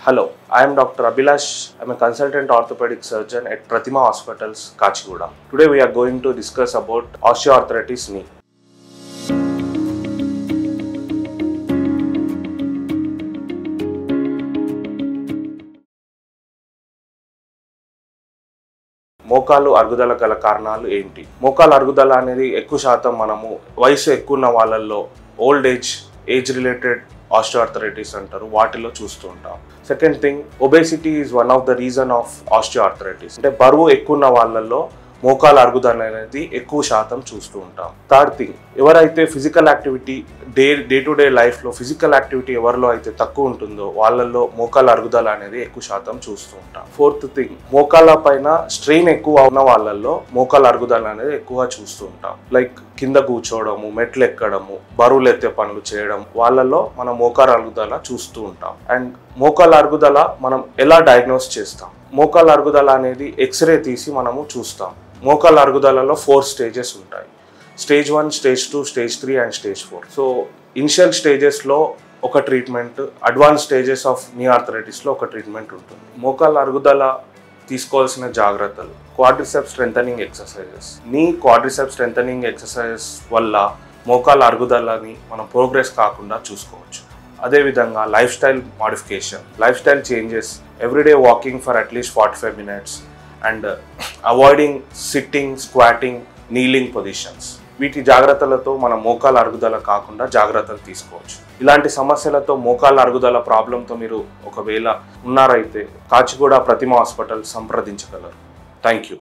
Hello, I am Dr. Abhilash. I am a consultant orthopedic surgeon at Pratima Hospitals, Kachiguda. Today we are going to discuss about osteoarthritis knee. మోకాలు అరుగుదల గల కారణాలు ఏంటి? మోకాలు అరుగుదల అనేది ఎక్కువ శాతం మనము వయసు ఎక్కువ ఉన్న వాళ్ళల్లో ఓల్డ్ ఏజ్ రిలేటెడ్ ఆస్టియోఆర్థరైటిస్ అంటారు, వాటిలో చూస్తూ ఉంటాం. Second thing, obesity is one of the reason of osteoarthritis. అంటే బరువు ఎక్కువ ఉన్న వాళ్ళల్లో మోకాలు అరుగుదల అనేది ఎక్కువ శాతం చూస్తూ ఉంటాం. థర్డ్ థింగ్, ఎవరైతే physical activity day to day లైఫ్లో ఫిజికల్ యాక్టివిటీ ఎవరిలో అయితే తక్కువ ఉంటుందో వాళ్ళల్లో మోకాలు అరుగుదల అనేది ఎక్కువ శాతం చూస్తూ ఉంటాం. ఫోర్త్ థింగ్, మోకాళ్ళ పైన స్ట్రెయిన్ ఎక్కువ ఉన్న వాళ్ళల్లో మోకాలు అరుగుదల అనేది ఎక్కువగా చూస్తూ ఉంటాం. లైక్ కింద కూర్చోవడము, మెట్లు ఎక్కడము, బరువులు ఎత్తే పనులు చేయడం, వాళ్ళలో మనం మోకాలు అరుగుదల చూస్తూ ఉంటాం. అండ్ మోకాలు అరుగుదల మనం ఎలా డయాగ్నోస్ చేస్తాం? మోకాలు అరుగుదల అనేది ఎక్స్రే తీసి మనము చూస్తాం. మోకాలు అరుగుదలలో 4 స్టేజెస్ ఉంటాయి. Stage 1, stage 2, stage 3 and stage 4. So initial స్టేజెస్లో ఒక ట్రీట్మెంట్, అడ్వాన్స్ స్టేజెస్ ఆఫ్ నీ ఆర్థరైటిస్లో ఒక ట్రీట్మెంట్ ఉంటుంది. మోకాలు అరుగుదల తీసుకోవాల్సిన జాగ్రత్తలు: క్వాడ్రిసెప్స్ స్ట్రెంథనింగ్ ఎక్సర్సైజెస్. నీ క్వాడ్రిసెప్స్ స్ట్రెంథనింగ్ ఎక్సర్సైజెస్ వల్ల మోకాలు అరుగుదలని మనం ప్రోగ్రెస్ కాకుండా చూసుకోవచ్చు. అదేవిధంగా life style modification, life style changes, everyday walking for at least 45 minutes and avoiding sitting, squatting, kneeling positions. వీటి జాగ్రత్తలతో మనం మోకాలు అరుగుదల కాకుండా జాగ్రత్తలు తీసుకోవచ్చు. ఇలాంటి సమస్యలతో మోకాలు అరుగుదల ప్రాబ్లంతో మీరు ఒకవేళ ఉన్నారైతే కాచిగూడ ప్రతిమ హాస్పిటల్ సంప్రదించగలరు. Thank you.